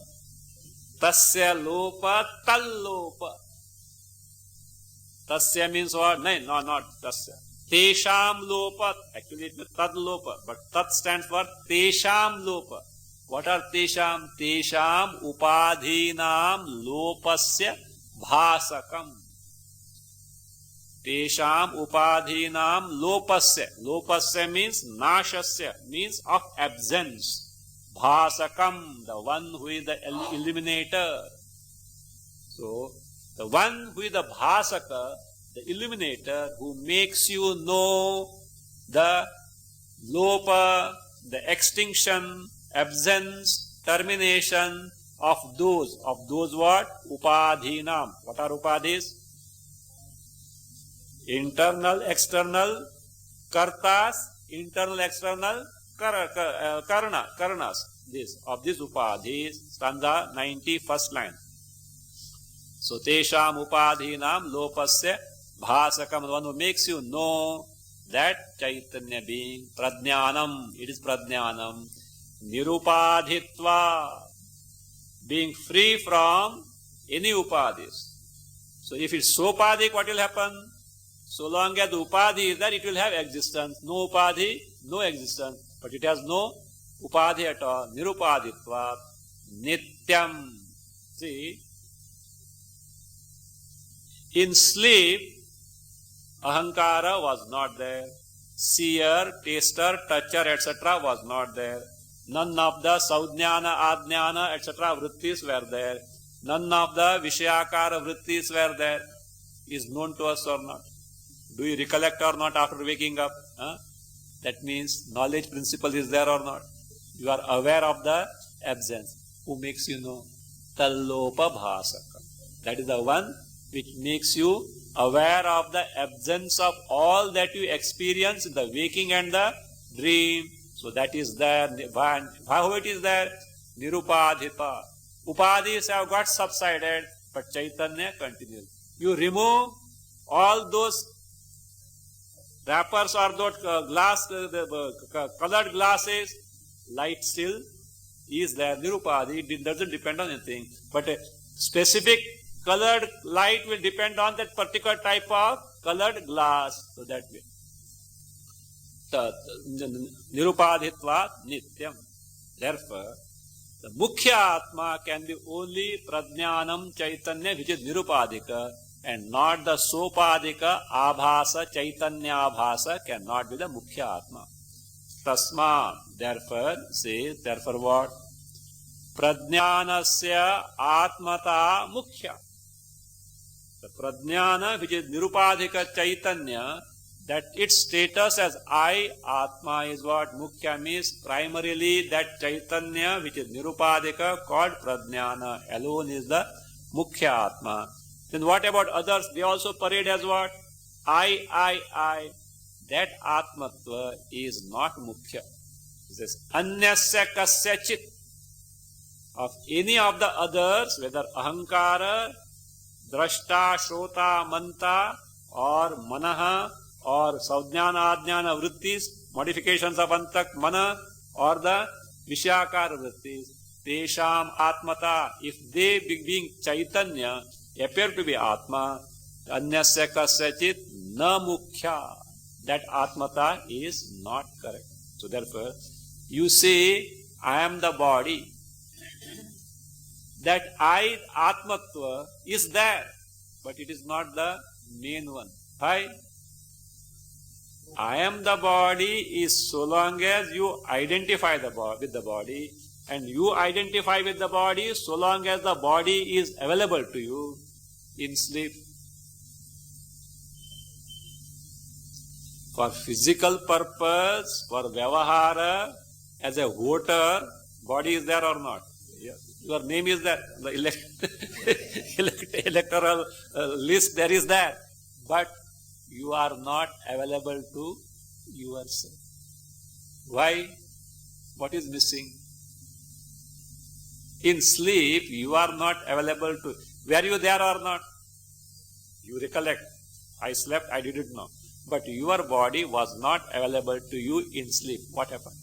Tasya lopa, tallopa. Tasya means what? No, not tasya. Tesham lopa, actually it means tad lopa, but tat stands for tesham lopa. What are tesham? Tesham upadhinam lopasya bhasakam. Tesham upadhinam lopasya. Lopasya means nashasya, means of absence. Bhasakam, the one who is the illuminator. So, the one who is the bhasaka, the illuminator, who makes you know the lopa, the extinction, absence, termination of those what? Upadhinam. What are upadhis? Internal, external, kartas, internal, external, karanas. Of these upadhis, stanza 90, first line. So, tesham upadhinam lopasya bhasakam, the one who makes you know that Chaitanya being, prajnanam, it is prajnanam, nirupadhitva, being free from any upadhis. So, if it's sopadhik, what will happen? So long as the upadhi is there, it will have existence. No upadhi, no existence. But it has no upadhi at all. Nirupadhitva, nityam. See, in sleep, ahankara was not there. Seer, taster, toucher, etc. was not there. None of the saudhyana, adhyana, etc. vrittis were there. None of the vishayakara vrittis were there. Is known to us or not? Do you recollect or not after waking up? That means knowledge principle is there or not? You are aware of the absence. Who makes you know? Tallopabhasakam. That is the one which makes you aware of the absence of all that you experience in the waking and the dream. So that is there. How it is there? Nirupadhita. Upadhis have got subsided, but Chaitanya continues. You remove all those wrappers or those colored glasses, light still is there. Nirupadhi, it doesn't depend on anything. But a specific colored light will depend on that particular type of colored glass. So that way. Nirupadhitvat nityam. Therefore, the mukhya atma can be only prajnanam chaitanya, which is nirupadhika, and not the sopadhika abhasa, chaitanya abhasa cannot be the mukhya atma. Tasma, therefore, say, therefore what? Prajnanasya atmata mukhya. The prajnana, which is nirupadhika chaitanya, that its status as I, Atma, is what? Mukhya means primarily that Chaitanya, which is Nirupadhika, called Prajnana, alone is the Mukhya Atma. Then what about others? They also parade as what? I. That Atmatva is not Mukhya. It says, Anyasya kasyachit. of any of the others, whether ahankara, drashta, shrota, manta, or manaha, or saujnana, ajnana vrittis, modifications of antak, mana, or the vishakara vrittis, tesham atmata, if they being chaitanya appear to be atma, anyasya kasyachit na mukhya, that atmata is not correct. So therefore, you say, I am the body, that I, atmatva, is there, but it is not the main one. Why? I am the body is so long as you identify with the body, and you identify with the body so long as the body is available to you in sleep. For physical purpose, for vyavahara, as a voter, body is there or not? Yes. Your name is there. The electoral list there is there. But you are not available to yourself. Why? What is missing? In sleep, you are not available to. Were you there or not? You recollect. I slept, I didn't know. But your body was not available to you in sleep. What happened?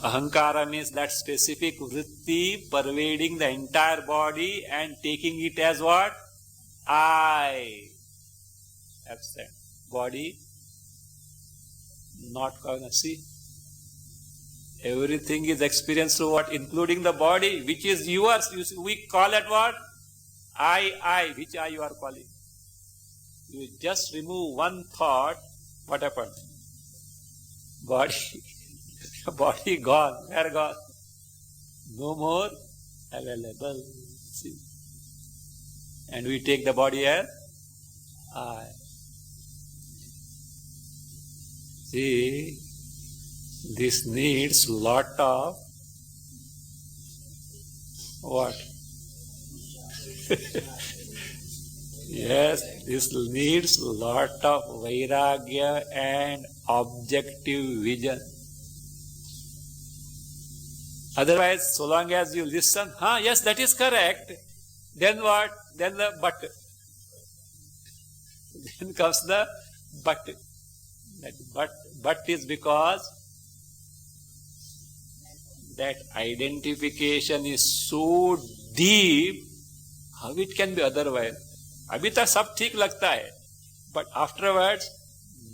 Ahankara means that specific vritti pervading the entire body and taking it as what? I. Absent. Body not gonna see. Everything is experienced through what? Including the body, which is yours. You see, we call it what? I. Which I you are calling? You just remove one thought, what happened? Body gone. Where gone? No more available. See. And we take the body as I. See, this needs lot of what? Yes, this needs lot of vairagya and objective vision. Otherwise, so long as you listen, yes, that is correct. Then what? Then the but. Then comes the but. That but is because that identification is so deep, how it can be otherwise? अभी तक सब ठीक लगता है, but afterwards,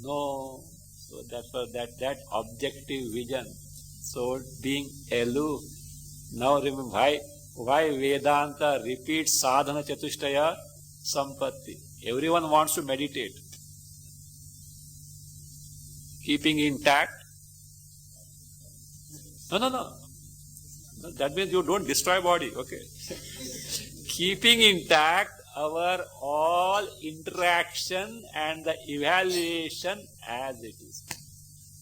no. So therefore, that objective vision, so being aloof. Now remember why Vedanta repeats sadhana chatushtaya sampatti. Everyone wants to meditate, keeping intact. No. That means you don't destroy body. Okay, keeping intact our all interaction and the evaluation as it is.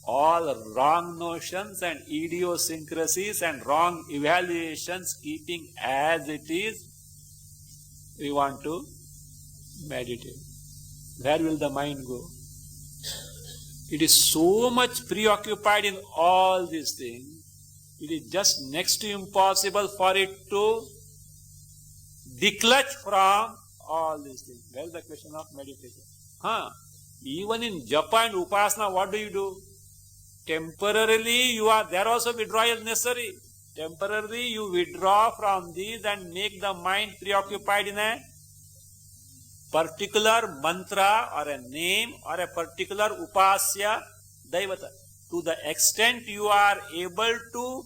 All wrong notions and idiosyncrasies and wrong evaluations keeping as it is, we want to meditate. Where will the mind go? It is so much preoccupied in all these things, it is just next to impossible for it to declutch from all these things. Well, the question of meditation. Even in japa and upasana, what do? Temporarily, you are there also withdrawal is necessary. Temporarily, you withdraw from these and make the mind preoccupied in a particular mantra or a name or a particular upasya daivata. To the extent you are able to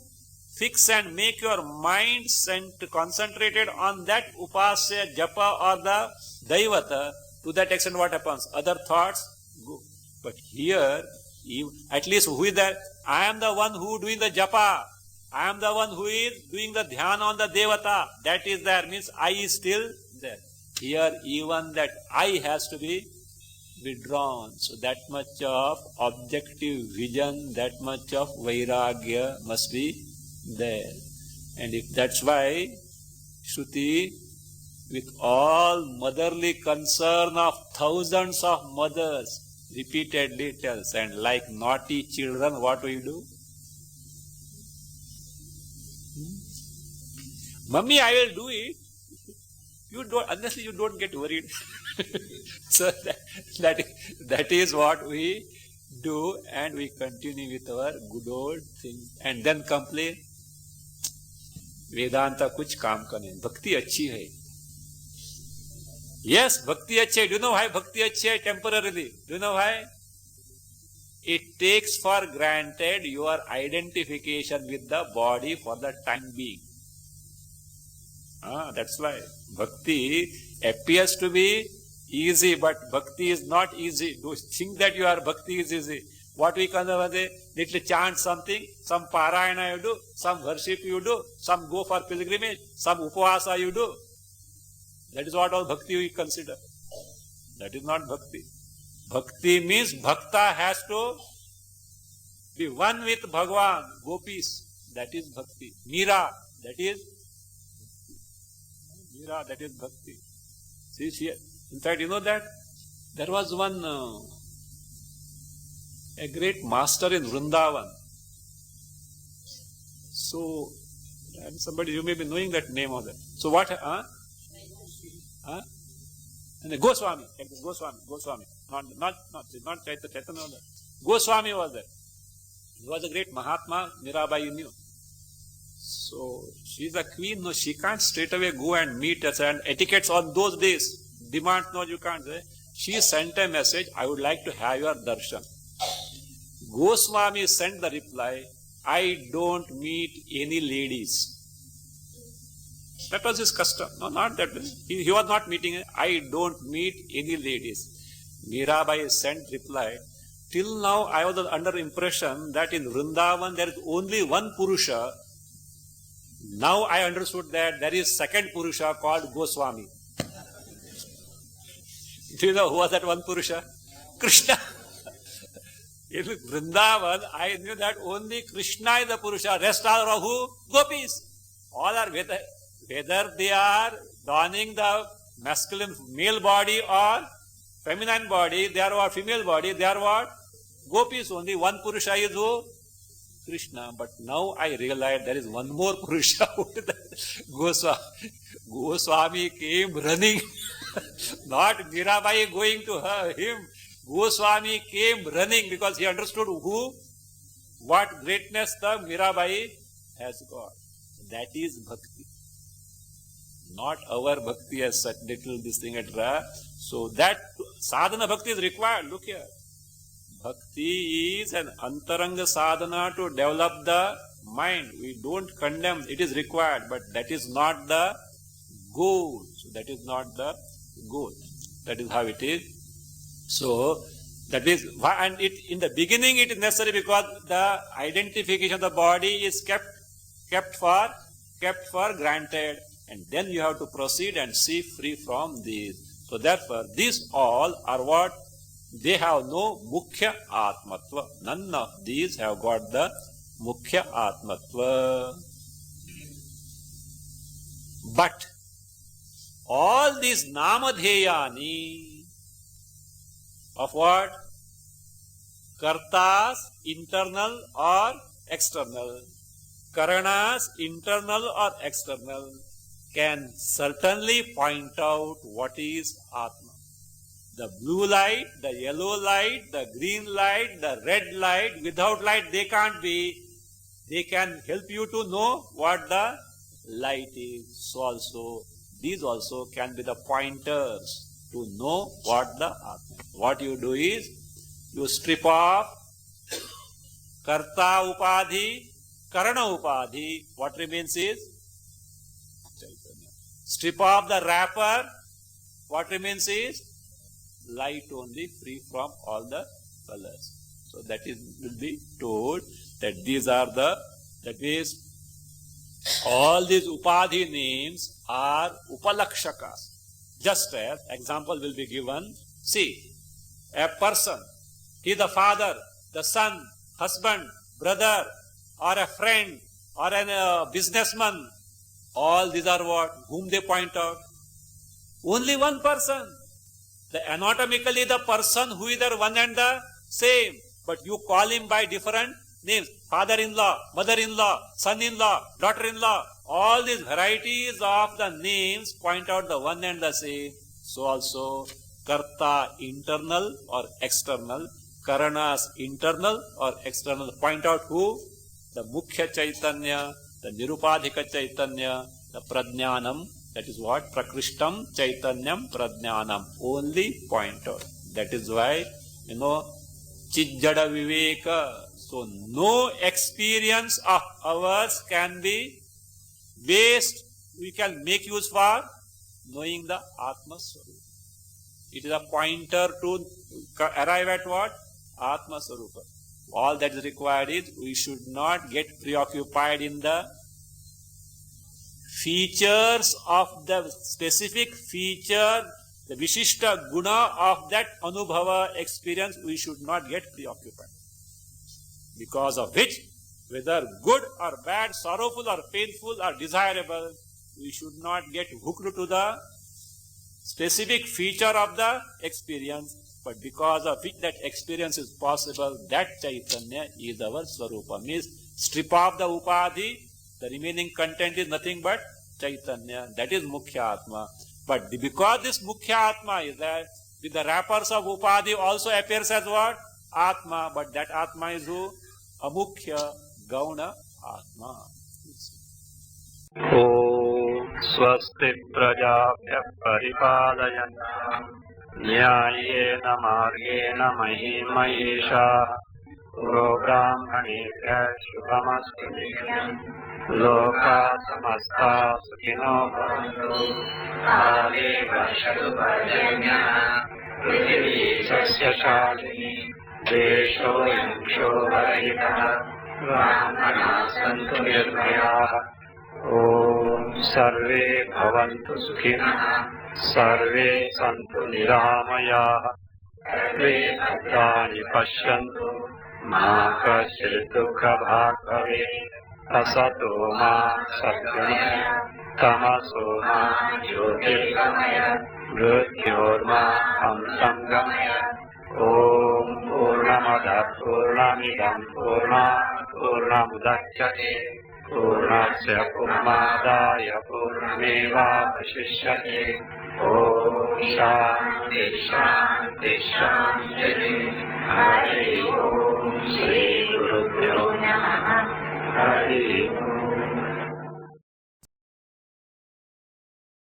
fix and make your mind concentrated on that upasya, japa or the daivata, to that extent what happens? Other thoughts go. But here, at least who is that? I am the one who doing the japa. I am the one who is doing the dhyana on the devata. That is there, means I is still there. Here even that I has to be withdrawn. So that much of objective vision, that much of vairagya must be there. And if that's why Shruti, with all motherly concern of thousands of mothers, repeatedly tells, and like naughty children, what we do? Mummy, I will do it. You don't, honestly, you don't get worried. So that is what we do, and we continue with our good old things and then complain. Vedanta कुछ काम का नहीं, भक्ति अच्छी है. Yes, भक्ति अच्छी है. Do you know why भक्ति अच्छी है? Temporarily. Do you know why? It takes for granted your identification with the body for the time being. That's why bhakti appears to be easy, but bhakti is not easy. Do think that your bhakti is easy. What we call the little chant something, some parayana you do, some worship you do, some go for pilgrimage, some upavasa you do. That is what all bhakti we consider. That is not bhakti. Bhakti means bhakta has to be one with Bhagavan, gopis. That is bhakti. Meera, that is bhakti. See here. In fact, you know that there was one a great master in Vrindavan. So, and somebody, you may be knowing that name of that. So what? And the Goswami, Goswami, not Chaitanya. Goswami was there. He was a great Mahatma. Mirabai, you knew. So she is a queen. No, she can't straight away go and meet us. And etiquettes on those days demand, no, you can't say. She sent a message, I would like to have your darshan. Goswami sent the reply, I don't meet any ladies. That was his custom. No, not that. He was not meeting. I don't meet any ladies. Mirabai sent reply, till now I was under impression that in Vrindavan there is only one Purusha. Now I understood that there is second Purusha called Goswami. Do you know who was that one Purusha? Krishna. In Vrindavan, I knew that only Krishna is the Purusha. Rest are who? Gopis. All are whether they are donning the masculine male body or feminine body, they are what? Female body, they are what? Gopis. Only one Purusha is who? Krishna. But now I realize there is one more Purusha. Goswami. Goswami came running. Not Mirabai going to him. Goswami came running because he understood what greatness the Mirabai has got. That is bhakti. Not our bhakti as such little this thing, etc. So that sadhana bhakti is required. Look here. Bhakti is an antaranga sadhana to develop the mind. We don't condemn. It is required, but that is not the goal. So that is not the goal. That is how it is. So that is why, and it in the beginning it is necessary because the identification of the body is kept for granted, and then you have to proceed and see free from these. So therefore, these all are what? They have no mukhya atmatva. None of these have got the mukhya atmatva. But all these namadheyani of what? Kartas, internal or external. Karanas, internal or external, can certainly point out what is Atma. The blue light, the yellow light, the green light, the red light, without light they can't be. They can help you to know what the light is. So also, these also can be the pointers to know what the Atma. What you do is, you strip off Karta Upadhi, Karana Upadhi. What remains is Chaitanya. Strip off the wrapper. What remains is light only, free from all the colors. So that will be told that these are that is, all these Upadhi names are Upalakshakas. Just as example will be given. See, a person, he is the father, the son, husband, brother, or a friend, or a businessman. All these are what? Whom they point out? Only one person. The anatomically the person who is the one and the same, but you call him by different names, father-in-law, mother-in-law, son-in-law, daughter-in-law, all these varieties of the names point out the one and the same. So also karta internal or external, karanas internal or external, point out who? The mukhya chaitanya, the nirupadhika chaitanya, the prajnanam, that is what? Prakrishtam chaitanyam prajnanam, only point out. That is why, chijjada viveka. So no experience of ours can be waste, we can make use for knowing the Atma Swarupa. It is a pointer to arrive at what? Atma Swarupa. All that is required is we should not get preoccupied in the features of the specific feature, the Vishishta Guna of that Anubhava experience, we should not get preoccupied. Because of which, whether good or bad, sorrowful or painful or desirable, we should not get hooked to the specific feature of the experience, but because of which that experience is possible, that Chaitanya is our Swarupa. Means strip off the Upadhi, the remaining content is nothing but Chaitanya. That is Mukhya Atma. But because this Mukhya Atma is there, with the wrappers of Upadhi also appears as what? Atma. But that Atma is who? Amukhya Gauna Atma. Om Swasti Prajabhya Paripalayanta Nyayena Margena Mahimahesha Guru Brahmanebhya Shubhamastu Nityam Loka Samasta Sukhino Bhavantu Kale Varshatu Parjanya Prithvi Sasya Shalini Desho Yangsho Varayita Brahmana Santu Nirmaya Om Sarve Bhavantu Sukhina Sarve Santu Niramaya Sarve Bhadrani Pashyantu Ma Kaśyid Dukha Bhagave Asato Ma Satgamaya Tamaso Ma Jyotirgamaya Mrityorma Amsamgamaya Om Purnamada Purnamidam Purnamudachyate Purnasya Purnamadaya Purnameva Vashishyate Om Shanti Shanti Shanti Hari Om Shri Gurubhyo Namaha Hari Om